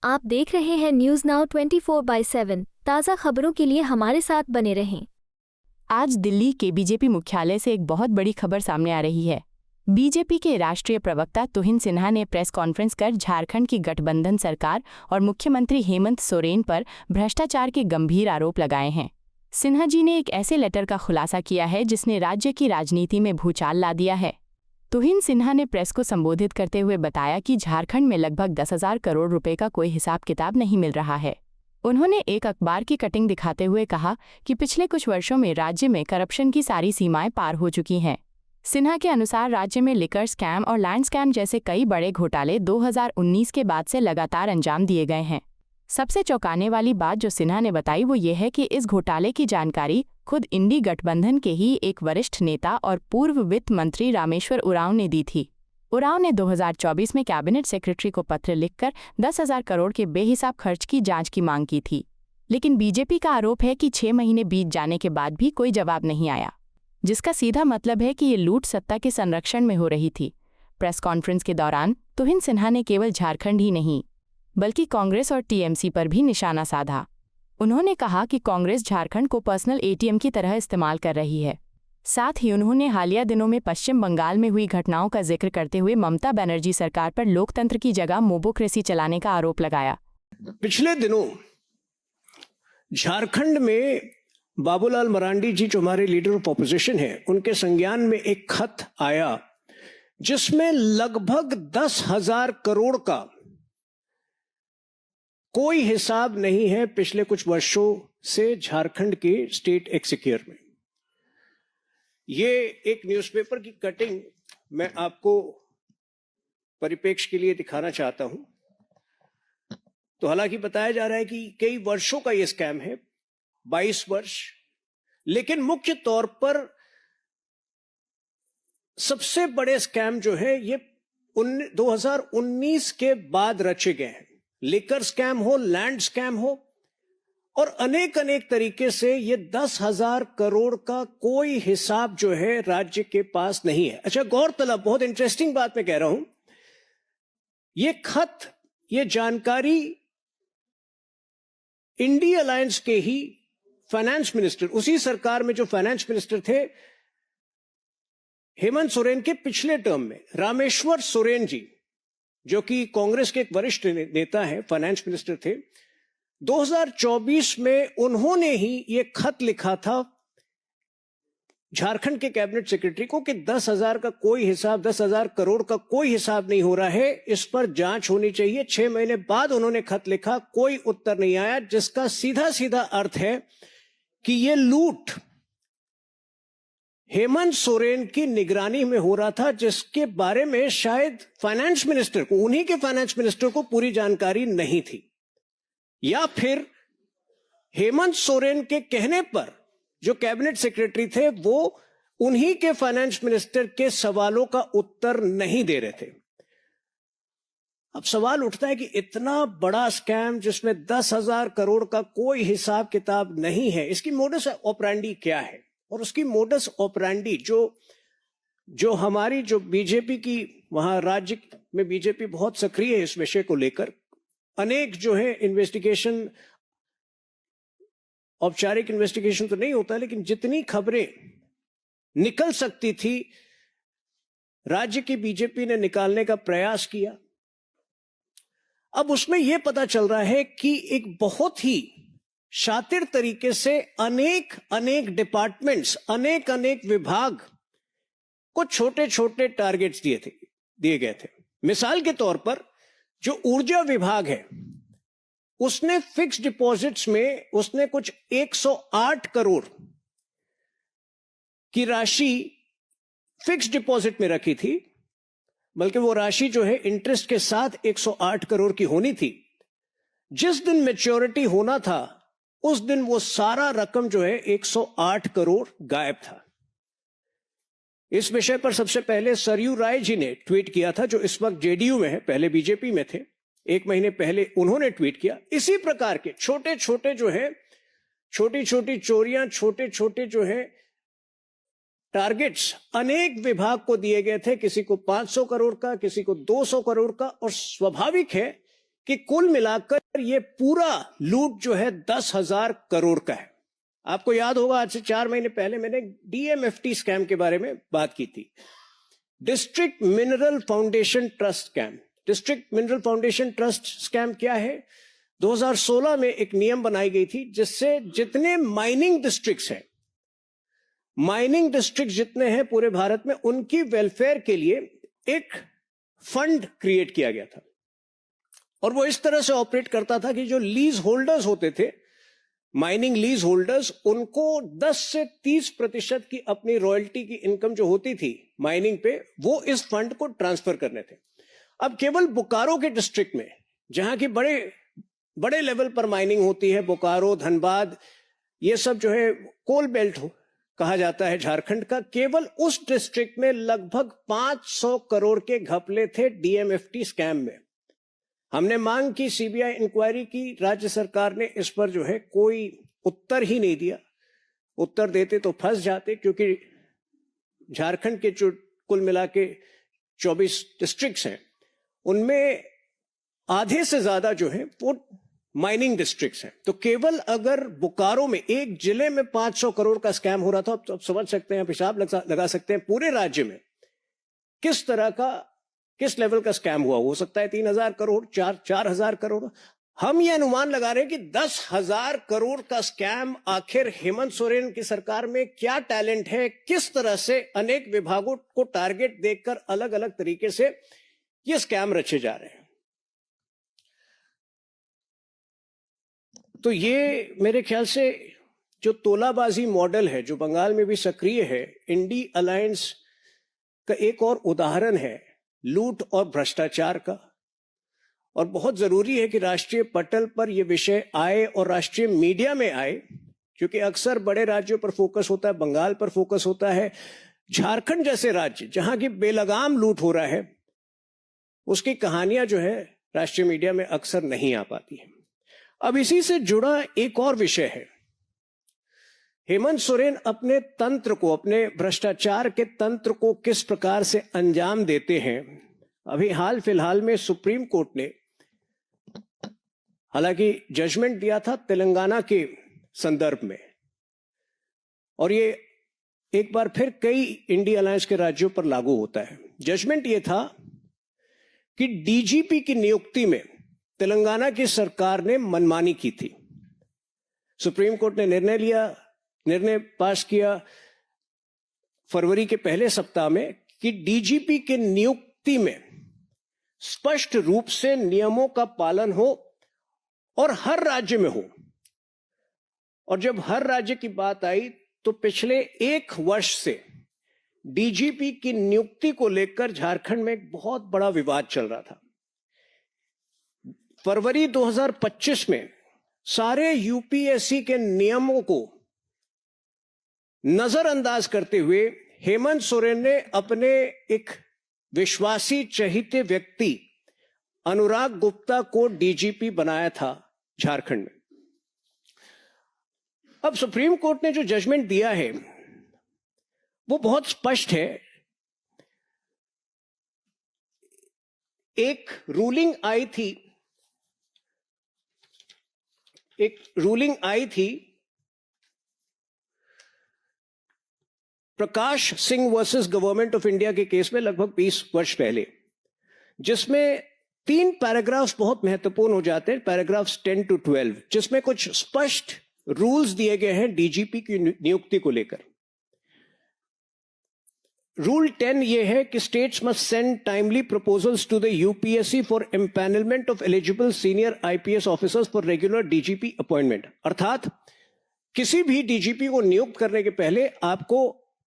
आप देख रहे हैं न्यूज नाउ 24/7। ताज़ा खबरों के लिए हमारे साथ बने रहें। आज दिल्ली के बीजेपी मुख्यालय से एक बहुत बड़ी खबर सामने आ रही है। बीजेपी के राष्ट्रीय प्रवक्ता तुहिन सिन्हा ने प्रेस कॉन्फ्रेंस कर झारखंड की गठबंधन सरकार और मुख्यमंत्री हेमंत सोरेन पर भ्रष्टाचार के गंभीर आरोप लगाए हैं। सिन्हा जी ने एक ऐसे लेटर का खुलासा किया है जिसने राज्य की राजनीति में भूचाल ला दिया है। तुहिन सिन्हा ने प्रेस को संबोधित करते हुए बताया कि झारखंड में लगभग 10,000 करोड़ रुपए का कोई हिसाब किताब नहीं मिल रहा है। उन्होंने एक अखबार की कटिंग दिखाते हुए कहा कि पिछले कुछ वर्षों में राज्य में करप्शन की सारी सीमाएं पार हो चुकी हैं। सिन्हा के अनुसार राज्य में लिकर स्कैम और लैंड स्कैम जैसे कई बड़े घोटाले 2019 के बाद से लगातार अंजाम दिए गए हैं। सबसे चौंकाने वाली बात जो सिन्हा ने बताई वो ये है कि इस घोटाले की जानकारी खुद इंडी गठबंधन के ही एक वरिष्ठ नेता और पूर्व वित्त मंत्री रामेश्वर उरांव ने दी थी। उरांव ने 2024 में कैबिनेट सेक्रेटरी को पत्र लिखकर 10,000 करोड़ के बेहिसाब खर्च की जांच की मांग की थी। लेकिन बीजेपी का आरोप है कि 6 महीने बीत जाने के बाद भी कोई जवाब नहीं आया, जिसका सीधा मतलब है कि ये लूट सत्ता के संरक्षण में हो रही थी। प्रेस कॉन्फ्रेंस के दौरान तुहिन सिन्हा ने केवल झारखंड ही नहीं बल्कि कांग्रेस और टीएमसी पर भी निशाना साधा। उन्होंने कहा कि कांग्रेस झारखंड को पर्सनल एटीएम की तरह इस्तेमाल कर रही है। साथ ही उन्होंने हालिया दिनों में पश्चिम बंगाल में हुई घटनाओं का जिक्र करते हुए ममता बनर्जी सरकार पर लोकतंत्र की जगह मोबोक्रेसी चलाने का आरोप लगाया। पिछले दिनों झारखंड में बाबूलाल मरांडी जी जो हमारे लीडर ऑफ ऑपोजिशन है, उनके संज्ञान में एक खत आया जिसमें लगभग 10,000 करोड़ का कोई हिसाब नहीं है पिछले कुछ वर्षों से झारखंड के स्टेट एक्सचेकर में। ये एक न्यूज़पेपर की कटिंग मैं आपको परिप्रेक्ष्य के लिए दिखाना चाहता हूं। तो हालांकि बताया जा रहा है कि कई वर्षों का यह स्कैम है, 22 वर्ष, लेकिन मुख्य तौर पर सबसे बड़े स्कैम जो है ये 2019 के बाद रचे गए हैं। लिकर स्कैम हो, लैंड स्कैम हो, और अनेक अनेक तरीके से ये 10,000 करोड़ का कोई हिसाब जो है राज्य के पास नहीं है। अच्छा, गौरतलब, बहुत इंटरेस्टिंग बात मैं कह रहा हूं, ये खत, ये जानकारी इंडी अलायंस के ही फाइनेंस मिनिस्टर, उसी सरकार में जो फाइनेंस मिनिस्टर थे हेमंत सोरेन के पिछले टर्म में, रामेश्वर सोरेन जी, जो कि कांग्रेस के एक वरिष्ठ नेता हैं, फाइनेंस मिनिस्टर थे, 2024 में उन्होंने ही ये खत लिखा था झारखंड के कैबिनेट सेक्रेटरी को कि 10,000 का कोई हिसाब, 10,000 करोड़ का कोई हिसाब नहीं हो रहा है, इस पर जांच होनी चाहिए। 6 महीने बाद उन्होंने खत लिखा, कोई उत्तर नहीं आया, जिसका सीधा सीधा अर्थ है कि ये लूट हेमंत सोरेन की निगरानी में हो रहा था, जिसके बारे में शायद फाइनेंस मिनिस्टर को, उन्हीं के फाइनेंस मिनिस्टर को पूरी जानकारी नहीं थी, या फिर हेमंत सोरेन के कहने पर जो कैबिनेट सेक्रेटरी थे वो उन्हीं के फाइनेंस मिनिस्टर के सवालों का उत्तर नहीं दे रहे थे। अब सवाल उठता है कि इतना बड़ा स्कैम जिसमें 10,000 करोड़ का कोई हिसाब किताब नहीं है, इसकी मोडस ऑपरेंडी क्या है? और उसकी मोडस ऑपरेंडी जो हमारी जो बीजेपी की, वहां राज्य में बीजेपी बहुत सक्रिय है इस विषय को लेकर, अनेक जो है इन्वेस्टिगेशन, औपचारिक इन्वेस्टिगेशन तो नहीं होता, लेकिन जितनी खबरें निकल सकती थी राज्य की बीजेपी ने निकालने का प्रयास किया। अब उसमें यह पता चल रहा है कि एक बहुत ही शातिर तरीके से अनेक अनेक डिपार्टमेंट्स, अनेक अनेक विभाग को छोटे छोटे टारगेट्स दिए गए थे। मिसाल के तौर पर जो ऊर्जा विभाग है, उसने फिक्स डिपॉजिट्स में उसने कुछ 108 करोड़ की राशि फिक्स डिपॉजिट में रखी थी, बल्कि वो राशि जो है इंटरेस्ट के साथ 108 करोड़ की होनी थी। जिस दिन मैच्योरिटी होना था उस दिन वो सारा रकम जो है 108 करोड़ गायब था। इस विषय पर सबसे पहले सरयू राय जी ने ट्वीट किया था, जो इस वक्त जेडीयू में है, पहले बीजेपी में थे। 1 महीने पहले उन्होंने ट्वीट किया। इसी प्रकार के छोटे छोटे जो है, छोटी छोटी चोरियां, छोटे छोटे जो है टारगेट्स अनेक विभाग को दिए गए थे, किसी को 500 करोड़ का, किसी को 200 करोड़ का। और स्वाभाविक है कि कुल मिलाकर ये पूरा लूट जो है 10,000 करोड़ का है। आपको याद होगा आज से 4 महीने पहले मैंने डीएमएफटी स्कैम के बारे में बात की थी, district mineral foundation trust scam. District mineral foundation trust scam क्या है? 2016 में एक नियम बनाई गई थी जिससे जितने माइनिंग डिस्ट्रिक्ट्स हैं, माइनिंग डिस्ट्रिक्ट जितने हैं पूरे भारत में, उनकी वेलफेयर के लिए एक फंड क्रिएट किया गया था। और वो इस तरह से ऑपरेट करता था कि जो लीज होल्डर्स होते थे, माइनिंग लीज होल्डर्स, उनको 10 से 30% की अपनी रॉयल्टी की इनकम जो होती थी माइनिंग पे, वो इस फंड को ट्रांसफर करने थे। अब केवल बोकारो के डिस्ट्रिक्ट में, जहां की बड़े लेवल पर माइनिंग होती है, बोकारो, धनबाद, ये सब जो है कोल बेल्ट कहा जाता है झारखंड का, केवल उस डिस्ट्रिक्ट में लगभग 500 करोड़ के घपले थे डीएमएफटी स्कैम में। हमने मांग की सीबीआई इंक्वायरी की, राज्य सरकार ने इस पर जो है कोई उत्तर ही नहीं दिया। उत्तर देते तो फंस जाते, क्योंकि झारखंड के जो कुल मिला के 24 डिस्ट्रिक्ट्स हैं, उनमें आधे से ज्यादा जो है वो माइनिंग डिस्ट्रिक्ट्स हैं। तो केवल अगर बोकारो में एक जिले में 500 करोड़ का स्कैम हो रहा था, तो आप समझ सकते हैं, हिसाब लगा सकते हैं पूरे राज्य में किस तरह का, किस लेवल का स्कैम हुआ। हो सकता है 3,000 करोड़, 4,000 करोड़। हम ये अनुमान लगा रहे हैं कि 10,000 करोड़ का स्कैम। आखिर हेमंत सोरेन की सरकार में क्या टैलेंट है, किस तरह से अनेक विभागों को टारगेट देखकर अलग अलग तरीके से ये स्कैम रचे जा रहे हैं। तो ये मेरे ख्याल से जो तोलाबाजी मॉडल है, जो बंगाल में भी सक्रिय है, इंडी अलायंस का एक और उदाहरण है लूट और भ्रष्टाचार का। और बहुत जरूरी है कि राष्ट्रीय पटल पर यह विषय आए और राष्ट्रीय मीडिया में आए, क्योंकि अक्सर बड़े राज्यों पर फोकस होता है, बंगाल पर फोकस होता है। झारखंड जैसे राज्य जहां की बेलगाम लूट हो रहा है, उसकी कहानियां जो है राष्ट्रीय मीडिया में अक्सर नहीं आ पाती है। अब इसी से जुड़ा एक और विषय है, हेमंत सोरेन अपने तंत्र को, अपने भ्रष्टाचार के तंत्र को किस प्रकार से अंजाम देते हैं। अभी हाल फिलहाल में सुप्रीम कोर्ट ने हालांकि जजमेंट दिया था तेलंगाना के संदर्भ में, और ये एक बार फिर कई इंडी अलायंस के राज्यों पर लागू होता है। जजमेंट ये था कि डीजीपी की नियुक्ति में तेलंगाना की सरकार ने मनमानी की थी। सुप्रीम कोर्ट ने निर्णय पास किया फरवरी के पहले सप्ताह में कि डीजीपी के नियुक्ति में स्पष्ट रूप से नियमों का पालन हो और हर राज्य में हो। और जब हर राज्य की बात आई तो पिछले 1 वर्ष से डीजीपी की नियुक्ति को लेकर झारखंड में एक बहुत बड़ा विवाद चल रहा था। फरवरी 2025 में सारे यूपीएससी के नियमों को नजरअंदाज करते हुए हेमंत सोरेन ने अपने एक विश्वासी चहेते व्यक्ति अनुराग गुप्ता को डीजीपी बनाया था झारखंड में। अब सुप्रीम कोर्ट ने जो जजमेंट दिया है वो बहुत स्पष्ट है। एक रूलिंग आई थी Prakash Singh versus government of India के केस में लगभग 20 वर्ष पहले, जिसमें 3 पैराग्राफ्स बहुत महत्वपूर्ण हो जाते हैं, पैराग्राफ्स 10 to 12, जिसमें कुछ स्पष्ट रूल्स दिए गए हैं डीजीपी की नियुक्ति को लेकर। रूल 10 ये है कि states must send timely proposals to the UPSC for empanelment of eligible senior IPS officers for regular DGP appointment. अर्थात किसी भी डीजीपी को नियुक्त करने के पहले आपको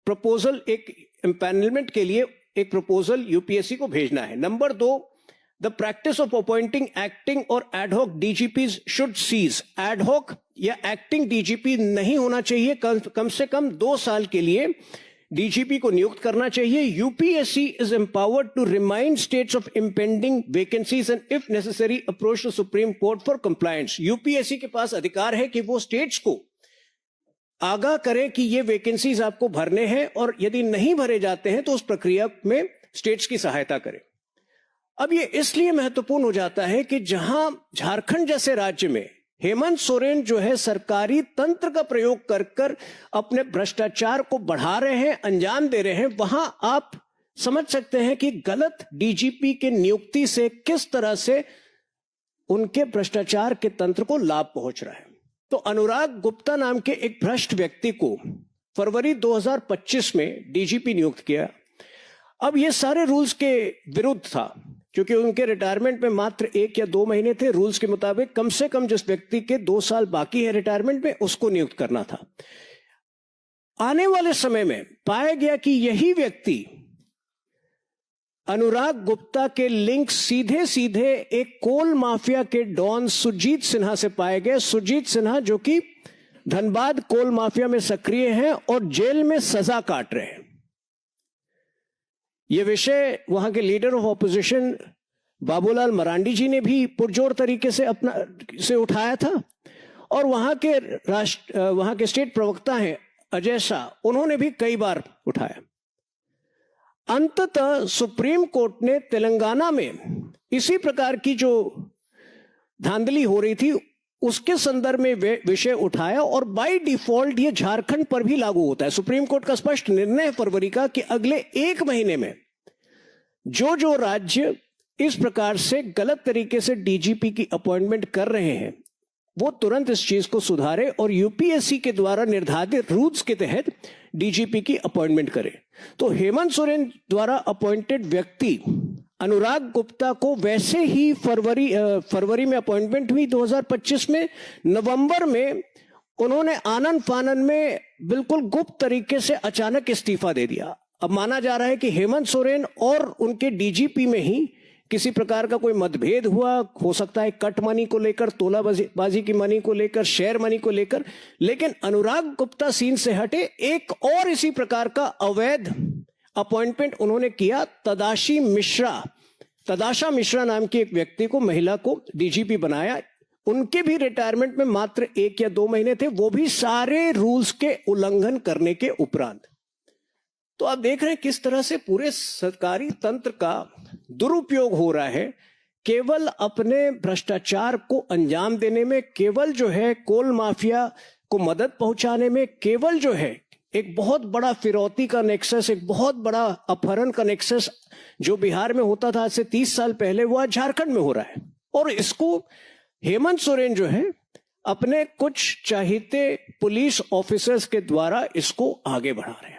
प्रपोजल, एक एम्पैनलमेंट के लिए एक प्रपोजल यूपीएससी को भेजना है। Number 2, the practice of appointing acting और एडहॉक डीजीपीज शुड सीज। एडहॉक या एक्टिंग डीजीपी नहीं होना चाहिए, कम से कम 2 साल के लिए डीजीपी को नियुक्त करना चाहिए। UPSC is empowered to remind states of impending vacancies and if necessary approach the Supreme Court for compliance. UPSC के पास अधिकार है कि वो स्टेट्स को आगाह करें कि ये वैकेंसीज आपको भरने हैं, और यदि नहीं भरे जाते हैं तो उस प्रक्रिया में स्टेट्स की सहायता करें। अब ये इसलिए महत्वपूर्ण हो जाता है कि जहां झारखंड जैसे राज्य में हेमंत सोरेन जो है सरकारी तंत्र का प्रयोग कर कर अपने भ्रष्टाचार को बढ़ा रहे हैं, अंजाम दे रहे हैं, वहां आप समझ सकते हैं कि गलत डीजीपी के नियुक्ति से किस तरह से उनके भ्रष्टाचार के तंत्र को लाभ पहुंच रहा है। तो अनुराग गुप्ता नाम के एक भ्रष्ट व्यक्ति को फरवरी 2025 में डीजीपी नियुक्त किया। अब ये सारे रूल्स के विरुद्ध था, क्योंकि उनके रिटायरमेंट में मात्र 1 या 2 महीने थे। रूल्स के मुताबिक कम से कम जिस व्यक्ति के 2 साल बाकी है रिटायरमेंट में, उसको नियुक्त करना था। आने वाले समय में पाया गया कि यही व्यक्ति अनुराग गुप्ता के लिंक सीधे सीधे एक कोल माफिया के डॉन सुरजीत सिन्हा से पाए गए। सुरजीत सिन्हा जो कि धनबाद कोल माफिया में सक्रिय हैं और जेल में सजा काट रहे हैं। यह विषय वहां के leader of opposition Babulal Marandi ji ने भी पुरजोर तरीके से उठाया था, और वहां के स्टेट प्रवक्ता हैं अजय शाह, उन्होंने भी कई बार उठाया। अंततः सुप्रीम कोर्ट ने तेलंगाना में इसी प्रकार की जो धांधली हो रही थी उसके संदर्भ में विषय उठाया, और बाय डिफॉल्ट ये झारखंड पर भी लागू होता है। सुप्रीम कोर्ट का स्पष्ट निर्णय है फरवरी का कि अगले 1 महीने में जो राज्य इस प्रकार से गलत तरीके से डीजीपी की अपॉइंटमेंट कर रहे हैं वो तुरंत इस चीज को सुधारे और यूपीएससी के द्वारा निर्धारित रूल्स के तहत डीजीपी की अपॉइंटमेंट करे। तो हेमंत सोरेन द्वारा अपॉइंटेड व्यक्ति अनुराग गुप्ता को वैसे ही फरवरी में अपॉइंटमेंट हुई 2025 में। नवंबर में उन्होंने आनन फानन में बिल्कुल गुप्त तरीके से अचानक इस्तीफा दे दिया। अब माना जा रहा है कि हेमंत सोरेन और उनके डीजीपी में ही किसी प्रकार का कोई मतभेद हुआ, हो सकता है कट मनी को लेकर, तोलाबाजी की मनी को लेकर, शेयर मनी को लेकर। लेकिन अनुराग गुप्ता सीन से हटे एक और इसी प्रकार का अवैध अपॉइंटमेंट उन्होंने किया। तदाशा मिश्रा नाम की एक व्यक्ति को, महिला को डीजीपी बनाया। उनके भी रिटायरमेंट में मात्र 1 या 2 महीने थे, वो भी सारे रूल्स के उल्लंघन करने के उपरांत। तो आप देख रहे हैं किस तरह से पूरे सरकारी तंत्र का दुरुपयोग हो रहा है, केवल अपने भ्रष्टाचार को अंजाम देने में, केवल जो है कोल माफिया को मदद पहुंचाने में, केवल जो है एक बहुत बड़ा फिरौती का नेक्सस, एक बहुत बड़ा अपहरण का नेक्सस जो बिहार में होता था आज से 30 साल पहले, वो आज झारखंड में हो रहा है। और इसको हेमंत सोरेन जो है अपने कुछ चाहते पुलिस ऑफिसर्स के द्वारा इसको आगे बढ़ा रहे हैं।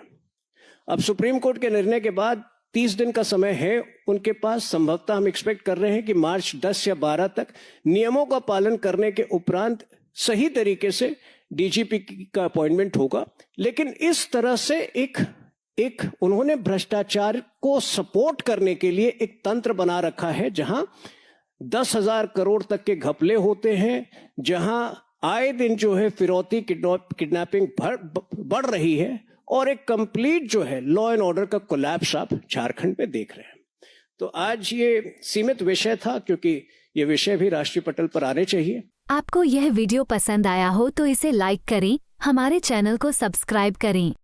अब सुप्रीम कोर्ट के निर्णय के बाद 30 दिन का समय है उनके पास। संभवतः हम एक्सपेक्ट कर रहे हैं कि मार्च 10 या 12 तक नियमों का पालन करने के उपरांत सही तरीके से डीजीपी का अपॉइंटमेंट होगा। लेकिन इस तरह से एक उन्होंने भ्रष्टाचार को सपोर्ट करने के लिए एक तंत्र बना रखा है, जहां 10,000 करोड़ तक के घपले होते हैं, जहां आए दिन जो है फिरौती किडनैपिंग बढ़ रही है, और एक कंप्लीट जो है लॉ एंड ऑर्डर का कोलैप्स आप झारखंड में देख रहे हैं। तो आज ये सीमित विषय था, क्योंकि ये विषय भी राष्ट्रीय पटल पर आने चाहिए। आपको यह वीडियो पसंद आया हो तो इसे लाइक करें, हमारे चैनल को सब्सक्राइब करें।